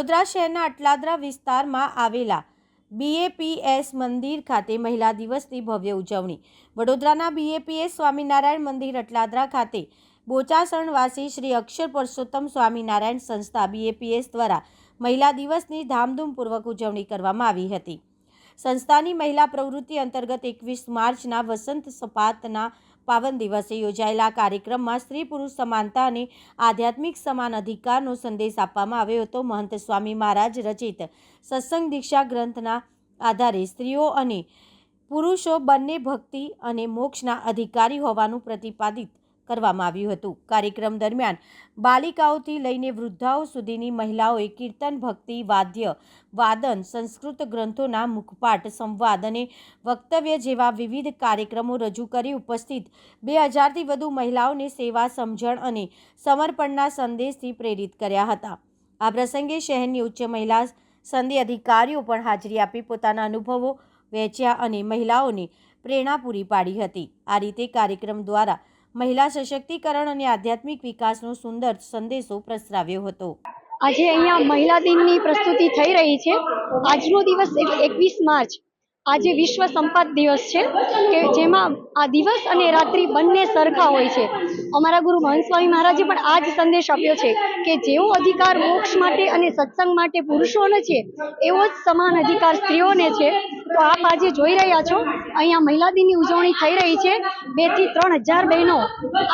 વડોદરા શહેરના અટલાદરા વિસ્તારમાં આવેલા BAPS મંદિર ખાતે મહિલા દિવસની ભવ્ય ઉજવણી। વડોદરાના BAPS સ્વામિનારાયણ મંદિર અટલાદરા ખાતે બોચાસણવાસી શ્રી અક્ષર પુરુષોત્તમ સ્વામિનારાયણ સંસ્થા BAPS દ્વારા મહિલા દિવસની ધામધૂમપૂર્વક ઉજવણી કરવામાં આવી હતી। સંસ્થાની મહિલા પ્રવૃત્તિ અંતર્ગત 21 માર્ચના વસંત સપાતના પાવન દિવસે યોજાયેલા કાર્યક્રમમાં સ્ત્રી પુરુષ સમાનતા અને આધ્યાત્મિક સમાન અધિકારનો સંદેશ આપવામાં આવ્યો હતો। મહંત સ્વામી મહારાજ રચિત સત્સંગ દીક્ષા ગ્રંથના આધારે સ્ત્રીઓ અને પુરુષો બંને ભક્તિ અને મોક્ષના અધિકારી હોવાનું પ્રતિપાદિત કરવામાં આવ્યું હતું। કાર્યક્રમ દરમિયાન બાલિકાઓથી લઈને વૃદ્ધાઓ સુધીની મહિલાઓએ કીર્તન, ભક્તિ, વાદ્ય, વાદન, સંસ્કૃત ગ્રંથોના મુખપાઠ, સંવાદ અને વક્તવ્ય જેવા વિવિધ કાર્યક્રમો રજૂ કરી ઉપસ્થિત 2000થી વધુ મહિલાઓને સેવા, સમજણ અને સમર્પણના સંદેશથી પ્રેરિત કર્યા હતા। આ પ્રસંગે શહેરની ઉચ્ચ મહિલા સંધિ અધિકારીઓ પણ હાજરી આપી પોતાના અનુભવો વહેંચ્યા અને મહિલાઓને પ્રેરણા પૂરી પાડી હતી। આ રીતે કાર્યક્રમ દ્વારા મહિલા સશક્તિકરણ અને આધ્યાત્મિક વિકાસનો સુંદર સંદેશો પ્રસરાવ્યો હતો। આજે અહીંયા મહિલા દિનની પ્રસ્તુતિ થઈ રહી છે। આજનો દિવસ 21 માર્ચ આજે વિશ્વ સંપાદ દિવસ છે કે જેમાં આ દિવસ અને રાત્રિ બંને સરખા હોય છે। અમારા ગુરુ મહંત સ્વામી મહારાજે પણ આ જ સંદેશ આપ્યો છે કે જેવો અધિકાર મોક્ષ માટે અને સત્સંગ માટે પુરુષોને છે એવો જ સમાન અધિકાર સ્ત્રીઓને છે। તો આપ આજે જોઈ રહ્યા છો અહીંયા મહિલા દિનની ઉજવણી થઈ રહી છે। 2 થી 3000 બહેનો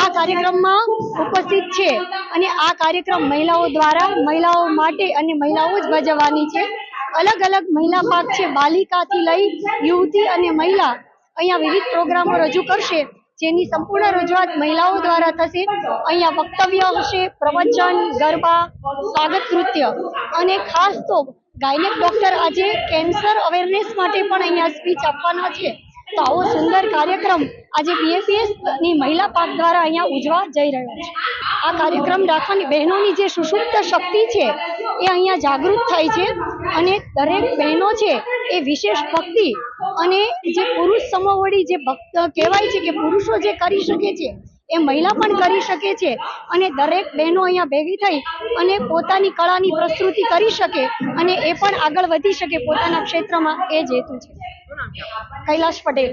આ કાર્યક્રમમાં ઉપસ્થિત છે અને આ કાર્યક્રમ મહિલાઓ દ્વારા મહિલાઓ માટે અને મહિલાઓ જ ભજવવાની છે। અલગ અલગ મહિલા ભાગ છે, બાલિકાથી લઈ યુવતી અને મહિલા અહીંયા વિવિધ પ્રોગ્રામો રજૂ કરશે જેની સંપૂર્ણ રજૂઆત મહિલાઓ દ્વારા થશે। અહીંયા વક્તવ્ય હશે, પ્રવચન, ગરબા, સ્વાગત નૃત્ય અને ખાસ તો ગાયનેક ડોક્ટર આજે કેન્સર અવેરનેસ માટે પણ અહીંયા સ્પીચ આપવાના છે। તો આવો સુંદર કાર્યક્રમ આજે BAPS ની મહિલા પાક દ્વારા અહીંયા ઉજવા જઈ રહ્યો છે। આ કાર્યક્રમ રાખવાની બહેનોની જે સુષુપ્ત શક્તિ છે એ અહીંયા જાગૃત થાય છે અને દરેક બહેનો છે એ વિશેષ ભક્તિ અને જે પુરુષ સમોવડી જે ભક્ત કહેવાય છે કે પુરુષો જે કરી શકે છે એ મહિલા પણ કરી શકે છે અને દરેક બહેનો અહીંયા ભેગી થઈ અને પોતાની કળાની પ્રસ્તુતિ કરી શકે અને એ પણ આગળ વધી શકે પોતાના ક્ષેત્રમાં। એ જ હેતુ છે। કૈલાશ પટેલ।